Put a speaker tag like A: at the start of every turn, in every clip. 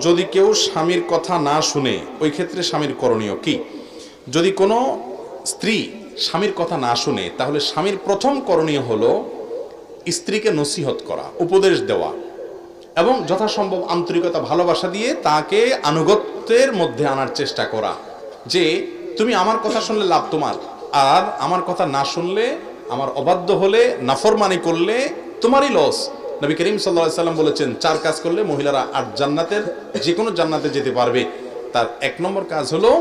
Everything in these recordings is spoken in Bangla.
A: যদি কেউ স্বামীর কথা না শুনে ওই ক্ষেত্রে স্বামীর করণীয় কি? যদি কোনো স্ত্রী স্বামীর কথা না শুনে তাহলে স্বামীর প্রথম করণীয় হলো স্ত্রীকে নসিহত করা, উপদেশ দেওয়া এবং যথাসম্ভব আন্তরিকতা ভালোবাসা দিয়ে তাকে আনুগত্যের মধ্যে আনার চেষ্টা করা যে তুমি আমার কথা শুনলে লাভ তোমার, আর আমার কথা না শুনলে, আমার অবাধ্য হলে, নাফরমানি করলে তোমারই লস। নবী করিম সাল্লাল্লাহু আলাইহি সাল্লাম বলেছেন 4 কাজ করলে মহিলারা 8 জান্নাতের যে কোনো জান্নাতে যেতে পারবে। তার 1 নম্বর কাজ হলো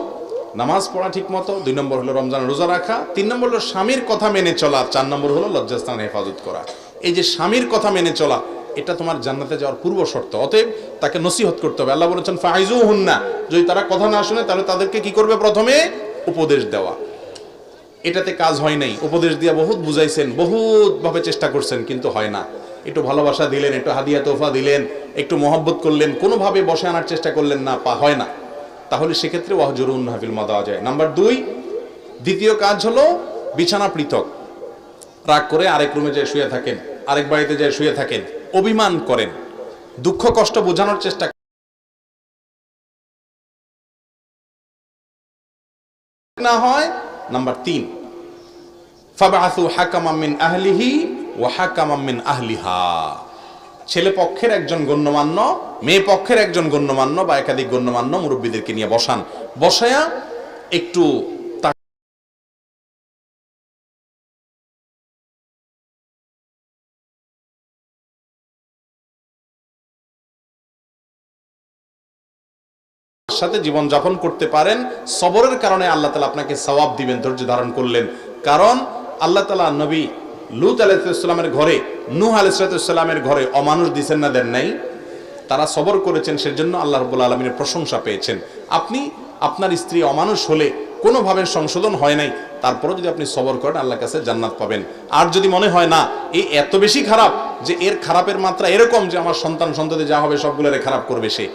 A: নামাজ পড়া ঠিক মতো, 2 নম্বর হলো রমজান রোজা রাখা, 3 নম্বর হলো স্বামীর কথা মেনে চলা, 4 নম্বর হলো লজ্জাস্থানের হেফাজত করা। এই যে স্বামীর কথা মেনে চলা, এটা তোমার জান্নাতে যাওয়ার পূর্ব শর্ত। অতএব তাকে নসিহত করতে হবে। আল্লাহ বলেছেন ফাইজুহুন্না, যদি তারা কথা না শুনে তাহলে তাদেরকে কি করবে? প্রথমে উপদেশ দেওয়া। এটাতে কাজ হয় নাই, উপদেশ দিয়া বহুত বুঝাইছেন, বহুত ভাবে চেষ্টা করছেন, কিন্তু হয় না। একটু ভালোবাসা দিলেন, একটু হাদিয়া তোফা দিলেন, একটু মহব্বত করলেন, কোনোভাবে বসে আনার চেষ্টা করলেন না, হয় না, তাহলে সেক্ষেত্রে ওয়াহজুরুন্না ফিল মাদাজি। নাম্বার 2, দ্বিতীয় কাজ হলো বিছানা পৃথক। রাগ করে আরেক রুমে যায় শুয়ে থাকেন, আরেক বাড়িতে যায় শুয়ে থাকেন, অভিমান করেন, দুঃখ কষ্ট বোঝানোর চেষ্টা না হয়। নাম্বার 3, ফাবআসু হাকামান মিন আহলিহি ওয়া হাকামান মিন আহলিহা। ছেলে পক্ষের একজন গণ্যমান্য, মেয়ে পক্ষের একজন গণ্যমান্য বা একাধিক গণ্যমান্য মুরব্বীদেরকে নিয়ে বসান, বসায়া একটু তার সাথে জীবন যাপন করতে পারেন। সবরের কারণে আল্লাহ তাআলা আপনাকে সওয়াব দিবেন, ধৈর্য ধারণ করলেন। কারণ আল্লাহ তাআলা নবী লূত আলাইহিস সালামের ঘরে, নূহ আলাইহিস সালামের ঘরে অমানুষ দিছেন না, দেন নাই? তারা সবর করেছেন, সেজন্য আল্লাহ রাব্বুল আলামিনের প্রশংসা পেয়েছেন। আপনি আপনার স্ত্রী অমানুষ হলে কোনোভাবে সংশোধন হয় নাই, তারপরও যদি আপনি সবর করেন আল্লাহর কাছে জান্নাত পাবেন। আর যদি মনে হয় না এই এত বেশি খারাপ যে এর খারাপের মাত্রা এরকম যে আমার সন্তান সন্ততি যা হবে সবগুলো খারাপ করবে সে,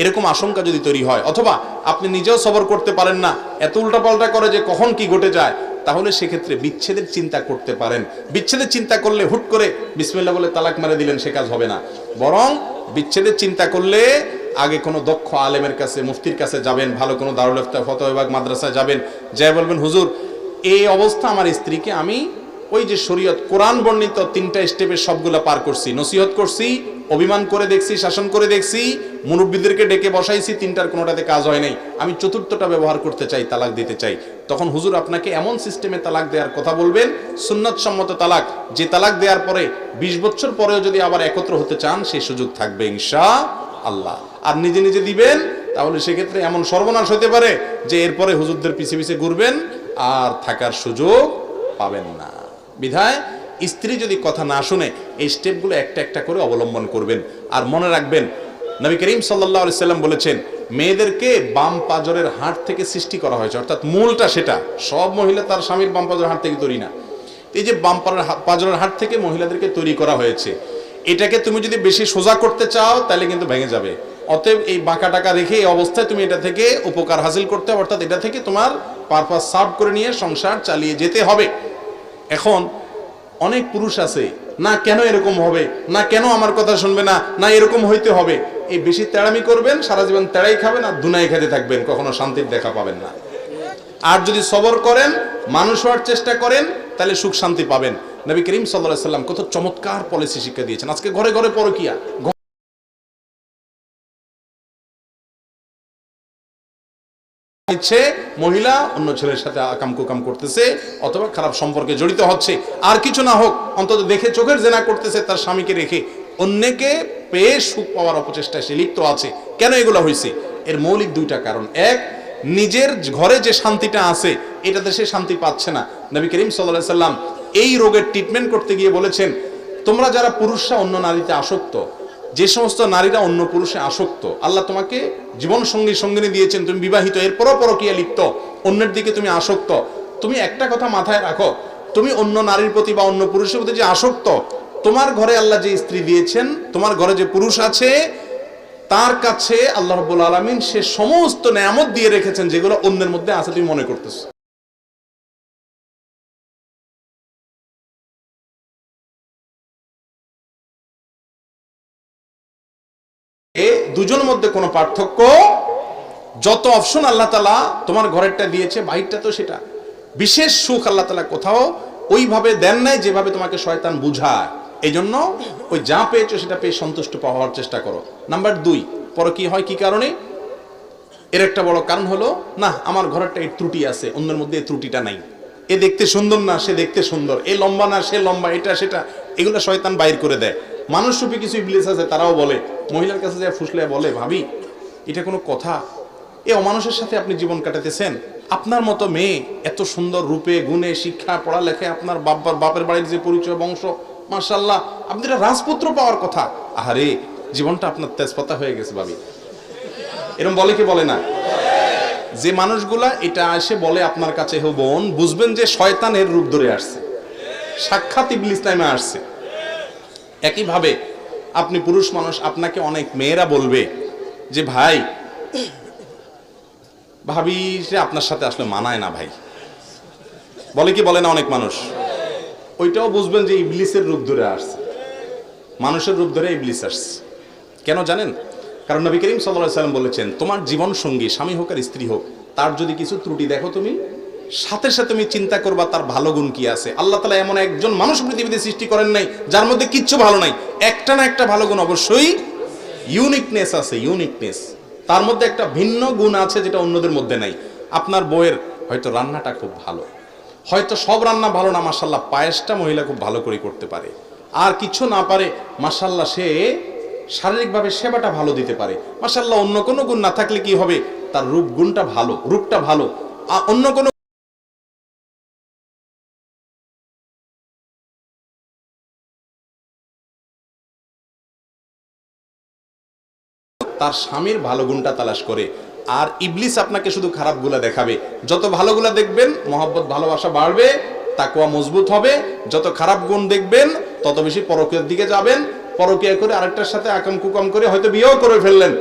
A: এরকম আশঙ্কা যদি তৈরি হয়, অথবা আপনি নিজেও সবর করতে পারেন না, এত উল্টাপাল্টা করে যে কখন কি ঘটে যায়, তাহলে সেক্ষেত্রে বিচ্ছেদের চিন্তা করতে পারেন। বিচ্ছেদের চিন্তা করলে হুট করে বিসমিল্লাহ বলে তালাক মেরে দিলেন, সে কাজ হবে না। বরং বিচ্ছেদের চিন্তা করলে আগে কোনো দক্ষ আলেমের কাছে, মুফতির কাছে যাবেন, ভালো কোনো দারুল ইফতা ফতোয়া বিভাগ মাদ্রাসায় যাবেন, যাই বলবেন হুজুর এই অবস্থা আমার স্ত্রীকে আমি ওই যে শরীয়ত কোরআন বর্ণিত 3টা স্টেপের সবগুলা পার করছি, নসিহত করছি, অভিমান করে দেখছি, শাসন করে দেখছি, মুরব্বীদেরকে ডেকে বসাইছি, 3টার কোনোটাতে কাজ হয় নাই, আমি 4টা ব্যবহার করতে চাই, তালাক দিতে চাই। তখন হুজুর আপনাকে এমন সিস্টেমে তালাক দেওয়ার কথা বলবেন, সুন্নাত সম্মত তালাক, যে তালাক দেওয়ার পরে 20 বছর পরেও যদি আবার একত্র হতে চান সেই সুযোগ থাকবে ইনশাআল্লাহ। আর নিজে নিজে দিবেন, তাহলে সেক্ষেত্রে এমন সর্বনাশ হতে পারে যে এরপরে হুজুরদের পিছে পিছে ঘুরবেন আর থাকার সুযোগ পাবেন না। বিধায় স্ত্রী যদি কথা না শুনে এই স্টেপগুলো একটা একটা করে অবলম্বন করবেন। আর মনে রাখবেন নবী করিম সাল্লাল্লাহু আলাইহি সাল্লাম বলেছেন মেয়েদেরকে বাম পাজরের হাড় থেকে সৃষ্টি করা হয়েছে, অর্থাৎ মূলটা সেটা। সব মহিলা তার স্বামীর বাম পাজরের হাড় থেকে তৈরি না, এই যে বাম পাজরের হাড় থেকে মহিলাদেরকে তৈরি করা হয়েছে। এটাকে তুমি যদি বেশি সোজা করতে চাও তাহলে কিন্তু ভেঙে যাবে। অতএব এই বাঁকা টাকা রেখে এই অবস্থায় তুমি এটা থেকে উপকার হাসিল করতে হবে, অর্থাৎ এটা থেকে তোমার পারপাস সার্ভ করে নিয়ে সংসার চালিয়ে যেতে হবে। এখন অনেক পুরুষ আছে, না কেন এরকম হবে, না কেন আমার কথা শুনবে না, না এরকম হইতে হবে, এই বেশি তেড়ামি করবেন, সারা জীবন তেড়াই খাবেন আর দুনাই খেতে থাকবেন, কখনো শান্তির দেখা পাবেন না। আর যদি সবর করেন, মানুষ হওয়ার চেষ্টা করেন, তাহলে সুখ শান্তি পাবেন। নবী করিম সাল্লাল্লাহু আলাইহি সাল্লাম কত চমৎকার পলিসি শিক্ষা দিয়েছেন। আজকে ঘরে ঘরে পরকিয়া, মহিলা অন্য ছেলের সাথে আকাম কুকাম করতেছে অথবা খারাপ সম্পর্কে জড়িত হচ্ছে, আর কিছু না হোক অন্তত দেখে চোখের জেনা করতেছে, তার স্বামীকে রেখে অন্যকে পেয়ে সুখ পাওয়ার অপচেষ্টায় সে লিপ্ত আছে। কেন এগুলো হয়েছে? এর মৌলিক 2টা কারণ। এক, নিজের ঘরে যে শান্তিটা আছে এটাতে সে শান্তি পাচ্ছে না। নবী করিম সাল্লাল্লাহু আলাইহি সাল্লাম এই রোগের ট্রিটমেন্ট করতে গিয়ে বলেছেন তোমরা যারা পুরুষরা অন্য নারীতে আসক্ত, যে সমস্ত নারীরা অন্য পুরুষে আসক্ত, আল্লাহ তোমাকে জীবন সঙ্গী সঙ্গিনী দিয়েছেন, তুমি বিবাহিত, এরপরও পরকীয়া লিপ্ত, অন্যের দিকে তুমি আসক্ত, তুমি একটা কথা মাথায় রাখো, তুমি অন্য নারীর প্রতি বা অন্য পুরুষের প্রতি যে আসক্ত, তোমার ঘরে আল্লাহ যে স্ত্রী দিয়েছেন, তোমার ঘরে যে পুরুষ আছে, তার কাছে আল্লাহ রাব্বুল আলামিন সে সমস্ত নেয়ামত দিয়ে রেখেছেন যেগুলো অন্যের মধ্যে আছে তুমি মনে করতেছো। দুজনের মধ্যে কোনো পার্থক্য, যত অপশন আল্লাহ তাআলা তোমার ঘরেরটা দিয়েছে, বাহিরটা তো সেটা। বিশেষ সুখ আল্লাহ তাআলা কোথাও ওইভাবে দেন নাই যেভাবে তোমাকে শয়তান বুঝায়। এই জন্য ওই যা পেয়েছো সেটা পেয়ে সন্তুষ্ট হওয়ার চেষ্টা করো। নাম্বার 2, পরকীয়া হয় কি কারণে? এর একটা বড় কারণ হলো, না আমার ঘরেরটা এই ত্রুটি আছে, অন্যের মধ্যে এই ত্রুটিটা নাই। এ দেখতে সুন্দর না, সে দেখতে সুন্দর, এ লম্বা না, সে লম্বা, এটা সেটা, এগুলো শয়তান বাইর করে দেয়। মানুষ রূপী কিছু ইবলিস আছে, তারাও বলে, মহিলার কাছে যায় ফুসলে বলে, ভাবি এটা কোনো কথা? এ অমানুষের সাথে আপনি জীবন কাটাতেছেন, আপনার মতো মেয়ে এত সুন্দর রূপে গুণে শিক্ষা পড়ালেখায় আপনার বাপের বাড়ির যে পরিচয় বংশ, মাশাআল্লাহ, আপনি এটা রাজপুত্র পাওয়ার কথা। আহারে, জীবনটা আপনার তেজপাতা হয়ে গেছে ভাবি। এরকম বলে কি বলে না? যে মানুষগুলা এটা এসে বলে আপনার কাছে, হো বোন, বুঝবেন যে শয়তানের রূপ ধরে আসছে, সাক্ষাৎ ইবলিস নামে আসছে। একইভাবে আপনি পুরুষ মানুষ, আপনাকে অনেক মেয়েরা বলবে যে ভাই, ভাবি যে আপনার সাথে আসলে মানায় না ভাই, বলে কি বলে না অনেক মানুষ? ওইটাও বুঝবেন যে ইবলিসের রূপ ধরে আসছে, মানুষের রূপ ধরে ইবলিস আসছে। কেন জানেন? কারণ নবী করিম সাল্লাল্লাহু আলাইহি ওয়াসাল্লাম বলেছেন, তোমার জীবন সঙ্গী, স্বামী হোক আর স্ত্রী হোক, তার যদি কিছু ত্রুটি দেখো, তুমি সাথে সাথে তুমি চিন্তা করবা তার ভালো গুণ কি আছে। আল্লাহ তাআলা এমন একজন মানুষ পৃথিবীতে সৃষ্টি করেন নাই যার মধ্যে কিচ্ছু ভালো নাই। একটা না একটা ভালো গুণ অবশ্যই, ইউনিকনেস আছে, ইউনিকনেস, তার মধ্যে একটা ভিন্ন গুণ আছে যেটা অন্যদের মধ্যে নাই। আপনার বউয়ের হয়তো রান্নাটা খুব ভালো, হয়তো সব রান্না ভালো না, মাশাআল্লাহ পায়েসটা মহিলা খুব ভালো করে করতে পারে, আর কিছু না পারে, মাশাআল্লাহ সে শারীরিকভাবে সেবাটা ভালো দিতে পারে, মাশাআল্লাহ অন্য কোনো গুণ না থাকলে কি হবে, তার রূপ গুণটা ভালো, রূপটা ভালো, অন্য কোনো তার স্বামীর ভালো গুণটা তালাশ করে। আর ইবলিস আপনাকে শুধু খারাপ গুলা দেখাবে। যত ভালো গুলা দেখবেন, মহব্বত ভালোবাসা বাড়বে, তাকওয়া মজবুত হবে। যত খারাপ গুণ দেখবেন, তত বেশি পরকীয়ার দিকে যাবেন। পরকীয়া করে আরেকটার সাথে আকাম কুকাম করে হয়তো বিয়েও করে ফেললেন,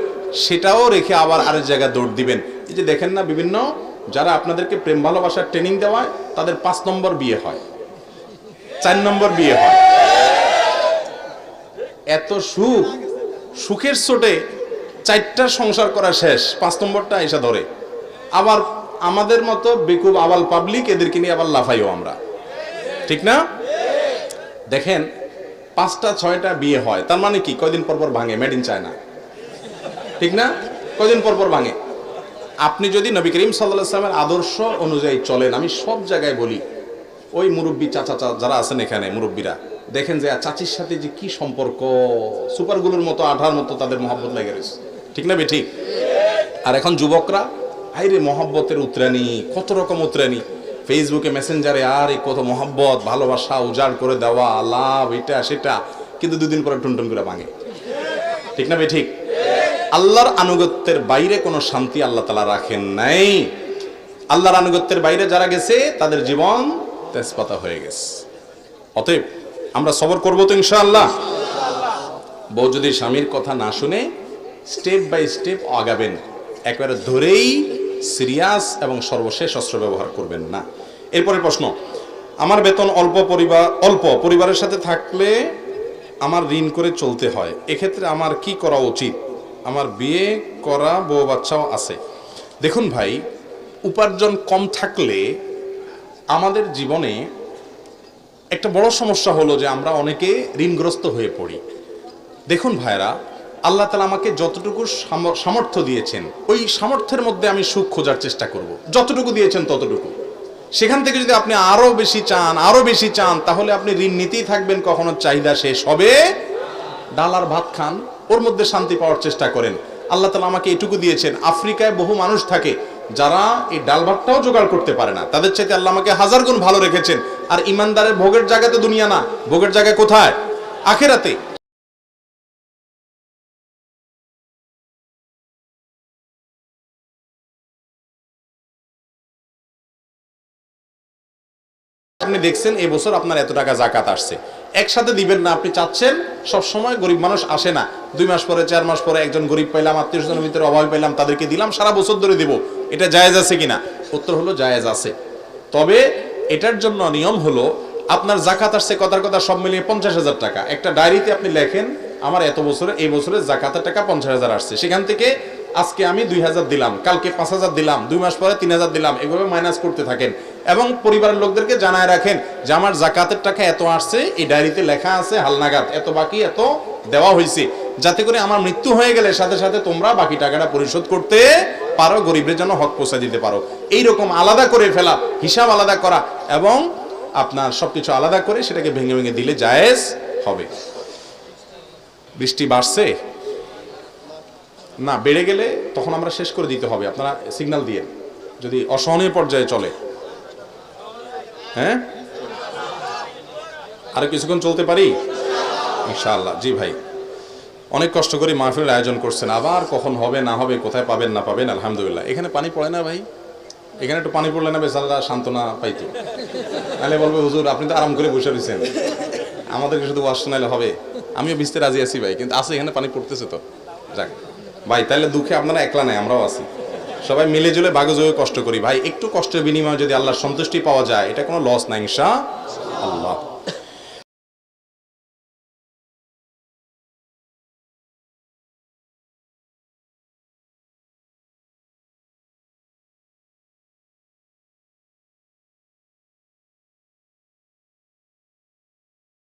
A: সেটাও রেখে আবার আরেক জায়গায় দৌড় দিবেন। এই যে দেখেন না, বিভিন্ন যারা আপনাদেরকে প্রেম ভালোবাসার ট্রেনিং দেওয়ায়, তাদের 5 নম্বর বিয়ে হয়, 4 নম্বর বিয়ে হয়। এত সুখ, সুখের চোটে 4টা সংসার করা শেষ, 5 নম্বরটা এসে ধরে। আবার আমাদের মতো বেকুব আবাল পাবলিক, এদেরকে নিয়ে আবার লাফাইও আমরা, ঠিক না? দেখেন 5টা 6টা বিয়ে হয়, তার মানে কি? কয়দিন পর পর ভাঙে, মেড ইন চায়না, ঠিক না? কয়দিন পর পর ভাঙে। আপনি যদি নবী করিম সাল্লাল্লাহু আলাইহি ওয়াসাল্লামের আদর্শ অনুযায়ী চলেন, আমি সব জায়গায় বলি, ওই মুরব্বী চাচা যারা আছেন এখানে, মুরব্বীরা দেখেন যে চাচির সাথে যে কি সম্পর্ক, সুপারগুলোর মতো, আঠার মতো তাদের মহব্বত লেগে রয়েছে, ঠিক না বেঠিক? আর এখন যুবকরা, হাইরে মহব্বতের উতরানি, কত রকম উতরানি, ফেসবুকে মেসেঞ্জারে আর কত মহব্বত ভালোবাসা উজাড় করে দেওয়া, লাভ, এটা সেটা, কিন্তু 2 দিন পরে টুনটুন করে ভাঙে, ঠিক না বেঠিক? আল্লাহর আনুগত্যের বাইরে কোনো শান্তি আল্লাহ তাআলা রাখেন নাই। আল্লাহর আনুগত্যের বাইরে যারা গেছে, তাদের জীবন তেজপাতা হয়ে গেছে। অতএব আমরা সবর করবো তো ইনশাআল্লাহ। বউ যদি স্বামীর কথা না শুনে, স্টেপ বাই স্টেপ আগাবেন, একবারে ধরেই সিরিয়াস এবং সর্বশেষ অস্ত্র ব্যবহার করবেন না। এরপরে প্রশ্ন, আমার বেতন অল্প, পরিবারের সাথে থাকলে আমার ঋণ করে চলতে হয়, এক্ষেত্রে আমার কি করা উচিত? আমার বিয়ে করা বউ বাচ্চাও আছে। দেখুন ভাই, উপার্জন কম থাকলে আমাদের জীবনে একটা বড় সমস্যা হলো যে আমরা অনেকে ঋণগ্রস্ত হয়ে পড়ি। দেখুন ভাইরা, আল্লাহ তাআলা আমাকে যতটুকু সামর্থ্য দিয়েছেন, ওই সামর্থ্যের মধ্যে আমি সুখ খোঁজার চেষ্টা করব, যতটুকু দিয়েছেন ততটুকু। সেখান থেকে যদি আপনি আরো বেশি চান, তাহলে আপনি ঋণ নিতেই থাকবেন, কখনো চাহিদা শেষ হবে। ডাল আর ভাত খান, ওর মধ্যে শান্তি পাওয়ার চেষ্টা করেন। আল্লাহ তাআলা আমাকে এটুকু দিয়েছেন। আফ্রিকায় বহু মানুষ থাকে যারা এই ডাল ভাতটাও জোগাড় করতে পারে না, তাদের চাইতে আল্লাহ আমাকে 1000 গুণ ভালো রেখেছেন। আর ইমানদারের ভোগের জায়গা তো দুনিয়া না, ভোগের জায়গা কোথায়? আখিরাতে। আপনি দেখছেন এই বছর আপনার এত টাকা যাকাত আসছে, একসাথে দিবেন না। আপনি চাচ্ছেন সব সময়, গরিব মানুষ আসে না, 2 মাস পরে 4 মাস পরে একজন গরিব পাইলাম, আত্মীয়স্বজনের ভিতরে অভাব পাইলাম, তাদেরকে দিলাম, সারা বছর ধরে দিব। এটা জায়েজ আছে কিনা? উত্তর হলো জায়েজ আছে। তবে এটার জন্য নিয়ম হলো, আপনার যাকাত আসছে কথার কথা সব মিলিয়ে 50,000 টাকা, একটা ডায়েরিতে আপনি লেখেন আমার এত বছরে এই বছরে জাকাতের টাকা 50,000 আসছে, সেখান থেকে আজকে আমি 2,000 দিলাম, কালকে 5,000 দিলাম, 2 মাস পরে 3,000 দিলাম, এভাবে মাইনাস করতে থাকেন এবং পরিবারের লোকদেরকে জানায় রাখেন যে আমার জাকাতের টাকা এত আসছে, এই ডায়েরিতে লেখা আছে হালনাগাদ, এত বাকি, এত দেওয়া হয়েছে, যাতে করে আমার মৃত্যু হয়ে গেলে সাথে সাথে তোমরা বাকি টাকাটা পরিশোধ করতে পারো, গরিবদের জন্য হক পৌঁছে দিতে পারো। এইরকম আলাদা করে ফেলা, হিসাব আলাদা করা এবং আপনার সবকিছু আলাদা করে সেটাকে ভেঙে ভেঙে দিলে জায়েজ হবে। বৃষ্টি বাড়ছে না, বেড়ে গেলে তখন আমরা শেষ করে দিতে হবে, আপনারা সিগন্যাল দিয়ে, যদি অসহনীয় পর্যায়ে চলে। হ্যাঁ, আরো কিছুক্ষণ চলতে পারি ইনশাআল্লাহ। জি ভাই, অনেক কষ্ট করে মাহফিলের আয়োজন করছেন, আবার কখন হবে না হবে, কোথায় পাবেন না পাবেন, আলহামদুলিল্লাহ। এখানে পানি পড়ে না ভাই? এখানে একটু পানি পড়লে না বেচারা সান্ত্বনা পাইতো, নাহলে বলবে হুজুর আপনি তো আরাম করে বসে রয়েছেন, আমাদেরকে শুধু ওয়াজ শোনাইলে হবে। আমিও ভিজতে রাজি আছি ভাই, কিন্তু আছে এখানে পানি পড়তেছে তো। যাক ভাই, তাহলে দুঃখে আপনারা একলা নাই, আমরাও আছি, সবাই মিলে জুলে ভাগে কষ্ট করি ভাই। একটু কষ্টের বিনিময়ে যদি আল্লাহর সন্তুষ্টি পাওয়া যায়, এটা কোনো লস নাই ইনশাআল্লাহ।